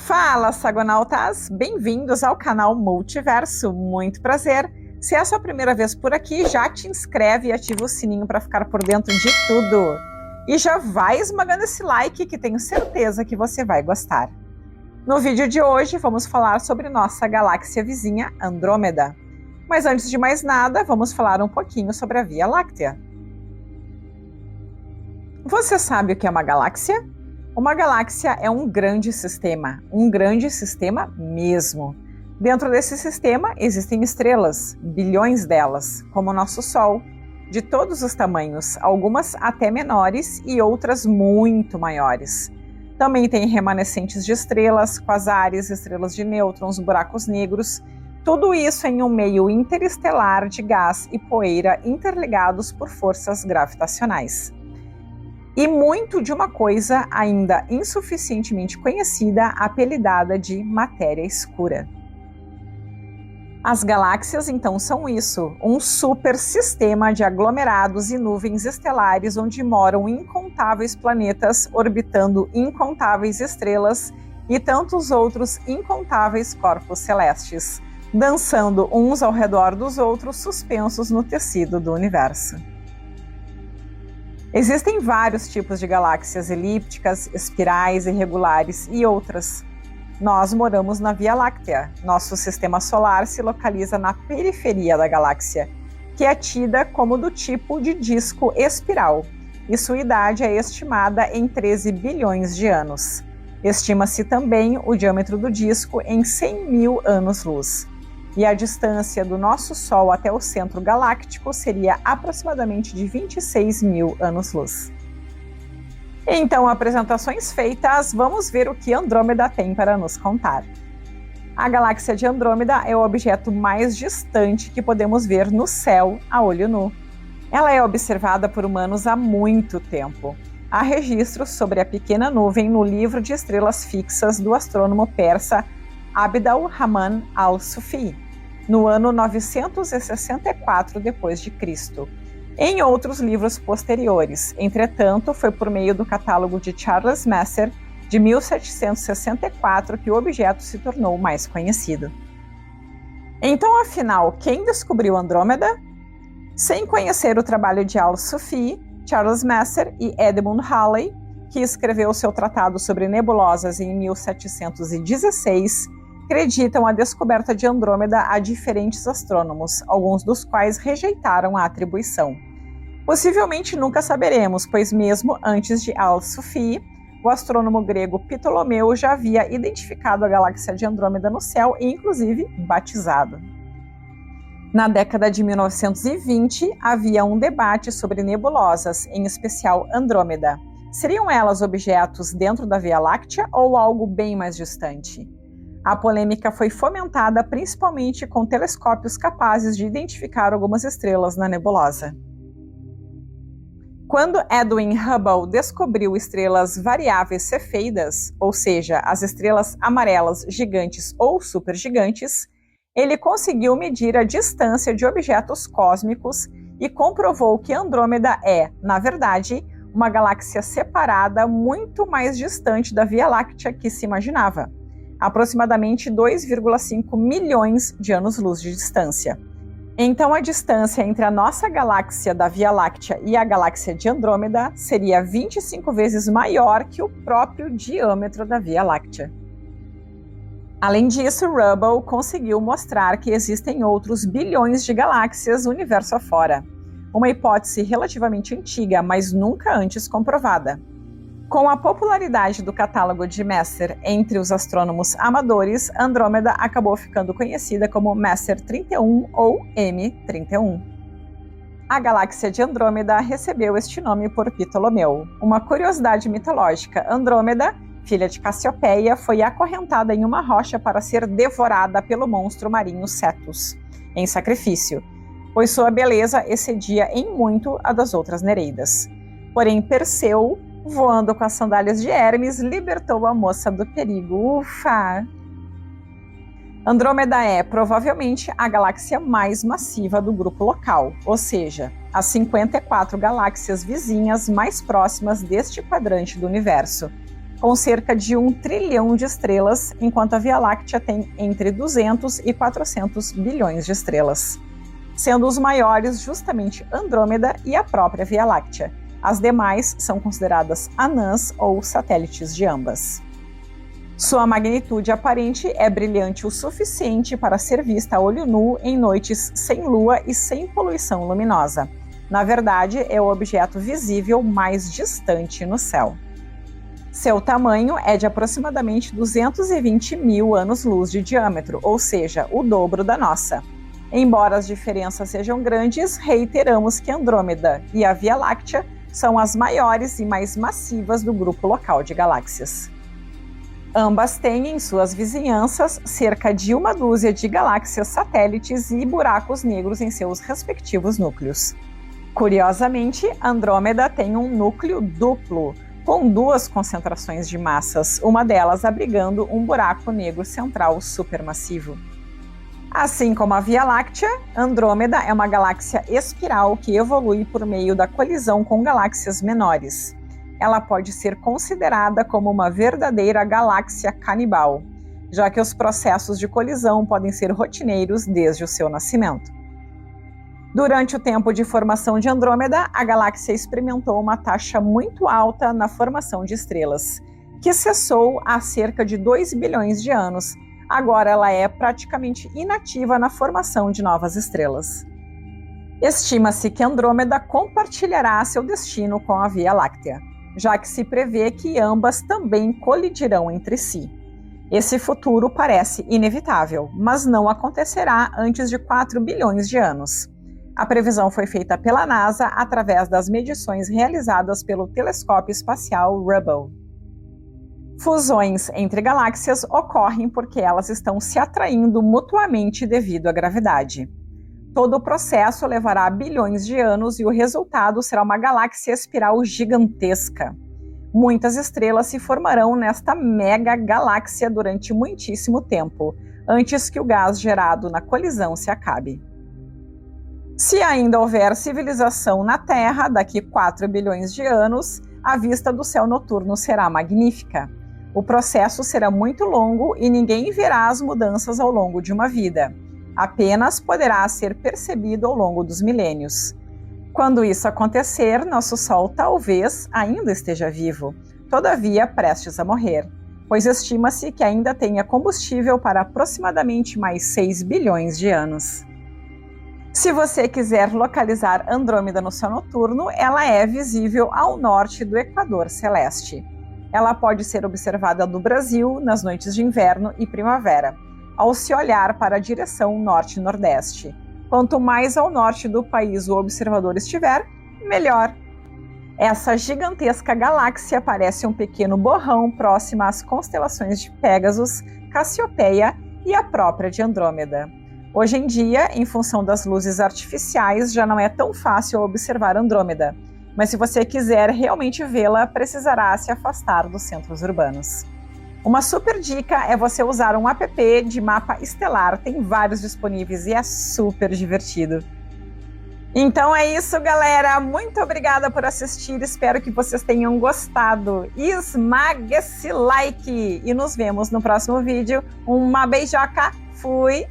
Fala, Sagonautas! Bem-vindos ao canal Multiverso. Muito prazer! Se é a sua primeira vez por aqui, já te inscreve e ativa o sininho para ficar por dentro de tudo. E já vai esmagando esse like que tenho certeza que você vai gostar. No vídeo de hoje vamos falar sobre nossa galáxia vizinha Andrômeda. Mas antes de mais nada, vamos falar um pouquinho sobre a Via Láctea. Você sabe o que é uma galáxia? Uma galáxia é um grande sistema mesmo. Dentro desse sistema existem estrelas, bilhões delas, como o nosso Sol, de todos os tamanhos, algumas até menores e outras muito maiores. Também tem remanescentes de estrelas, quasares, estrelas de nêutrons, buracos negros, tudo isso em um meio interestelar de gás e poeira interligados por forças gravitacionais. E muito de uma coisa ainda insuficientemente conhecida, apelidada de matéria escura. As galáxias, então, são isso, um super sistema de aglomerados e nuvens estelares onde moram incontáveis planetas orbitando incontáveis estrelas e tantos outros incontáveis corpos celestes, dançando uns ao redor dos outros, suspensos no tecido do universo. Existem vários tipos de galáxias elípticas, espirais, irregulares e outras. Nós moramos na Via Láctea. Nosso sistema solar se localiza na periferia da galáxia, que é tida como do tipo de disco espiral, e sua idade é estimada em 13 bilhões de anos. Estima-se também o diâmetro do disco em 100 mil anos-luz. E a distância do nosso Sol até o centro galáctico seria aproximadamente de 26 mil anos-luz. Então, apresentações feitas, vamos ver o que Andrômeda tem para nos contar. A galáxia de Andrômeda é o objeto mais distante que podemos ver no céu a olho nu. Ela é observada por humanos há muito tempo. Há registros sobre a pequena nuvem no livro de estrelas fixas do astrônomo persa Abd al-Rahman al-Sufi, no ano 964 d.C., em outros livros posteriores. Entretanto, foi por meio do catálogo de Charles Messier, de 1764, que o objeto se tornou mais conhecido. Então, afinal, quem descobriu Andrômeda? Sem conhecer o trabalho de al-Sufi, Charles Messier e Edmund Halley, que escreveu seu tratado sobre nebulosas em 1716, acreditam a descoberta de Andrômeda a diferentes astrônomos, alguns dos quais rejeitaram a atribuição. Possivelmente nunca saberemos, pois mesmo antes de al-Sufi, o astrônomo grego Ptolomeu já havia identificado a galáxia de Andrômeda no céu e, inclusive, batizado. Na década de 1920, havia um debate sobre nebulosas, em especial Andrômeda. Seriam elas objetos dentro da Via Láctea ou algo bem mais distante? A polêmica foi fomentada principalmente com telescópios capazes de identificar algumas estrelas na nebulosa. Quando Edwin Hubble descobriu estrelas variáveis cefeidas, ou seja, as estrelas amarelas gigantes ou supergigantes, ele conseguiu medir a distância de objetos cósmicos e comprovou que Andrômeda é, na verdade, uma galáxia separada muito mais distante da Via Láctea que se imaginava. Aproximadamente 2,5 milhões de anos-luz de distância. Então, a distância entre a nossa galáxia da Via Láctea e a galáxia de Andrômeda seria 25 vezes maior que o próprio diâmetro da Via Láctea. Além disso, Hubble conseguiu mostrar que existem outros bilhões de galáxias universo afora. Uma hipótese relativamente antiga, mas nunca antes comprovada. Com a popularidade do catálogo de Messier entre os astrônomos amadores, Andrômeda acabou ficando conhecida como Messier 31 ou M31. A galáxia de Andrômeda recebeu este nome por Ptolomeu. Uma curiosidade mitológica: Andrômeda, filha de Cassiopeia, foi acorrentada em uma rocha para ser devorada pelo monstro marinho Cetus, em sacrifício, pois sua beleza excedia em muito a das outras Nereidas. Porém, Perseu, voando com as sandálias de Hermes, libertou a moça do perigo. Ufa! Andrômeda é, provavelmente, a galáxia mais massiva do grupo local, ou seja, as 54 galáxias vizinhas mais próximas deste quadrante do universo. com cerca de 1 trilhão de estrelas, enquanto a Via Láctea tem entre 200 e 400 bilhões de estrelas, sendo os maiores justamente Andrômeda e a própria Via Láctea. As demais são consideradas anãs ou satélites de ambas. Sua magnitude aparente é brilhante o suficiente para ser vista a olho nu em noites sem lua e sem poluição luminosa. Na verdade, é o objeto visível mais distante no céu. Seu tamanho é de aproximadamente 220 mil anos-luz de diâmetro, ou seja, o dobro da nossa. Embora as diferenças sejam grandes, reiteramos que Andrômeda e a Via Láctea são as maiores e mais massivas do grupo local de galáxias. Ambas têm em suas vizinhanças cerca de 1 dúzia de galáxias satélites e buracos negros em seus respectivos núcleos. Curiosamente, Andrômeda tem um núcleo duplo, com 2 concentrações de massas, uma delas abrigando um buraco negro central supermassivo. Assim como a Via Láctea, Andrômeda é uma galáxia espiral que evolui por meio da colisão com galáxias menores. Ela pode ser considerada como uma verdadeira galáxia canibal, já que os processos de colisão podem ser rotineiros desde o seu nascimento. Durante o tempo de formação de Andrômeda, a galáxia experimentou uma taxa muito alta na formação de estrelas, que cessou há cerca de 2 bilhões de anos. Agora ela é praticamente inativa na formação de novas estrelas. Estima-se que Andrômeda compartilhará seu destino com a Via Láctea, já que se prevê que ambas também colidirão entre si. Esse futuro parece inevitável, mas não acontecerá antes de 4 bilhões de anos. A previsão foi feita pela NASA através das medições realizadas pelo telescópio espacial Hubble. Fusões entre galáxias ocorrem porque elas estão se atraindo mutuamente devido à gravidade. Todo o processo levará bilhões de anos e o resultado será uma galáxia espiral gigantesca. Muitas estrelas se formarão nesta mega galáxia durante muitíssimo tempo, antes que o gás gerado na colisão se acabe. Se ainda houver civilização na Terra daqui 4 bilhões de anos, a vista do céu noturno será magnífica. O processo será muito longo e ninguém verá as mudanças ao longo de uma vida. Apenas poderá ser percebido ao longo dos milênios. Quando isso acontecer, nosso Sol talvez ainda esteja vivo, todavia prestes a morrer, pois estima-se que ainda tenha combustível para aproximadamente mais 6 bilhões de anos. Se você quiser localizar Andrômeda no céu noturno, ela é visível ao norte do Equador Celeste. Ela pode ser observada no Brasil nas noites de inverno e primavera, ao se olhar para a direção norte-nordeste. Quanto mais ao norte do país o observador estiver, melhor. Essa gigantesca galáxia parece um pequeno borrão próxima às constelações de Pégasus, Cassiopeia e a própria de Andrômeda. Hoje em dia, em função das luzes artificiais, já não é tão fácil observar Andrômeda, mas se você quiser realmente vê-la, precisará se afastar dos centros urbanos. Uma super dica é você usar um app de mapa estelar, tem vários disponíveis e é super divertido. Então é isso, galera. Muito obrigada por assistir, espero que vocês tenham gostado. Esmaga esse like e nos vemos no próximo vídeo. Uma beijoca, fui!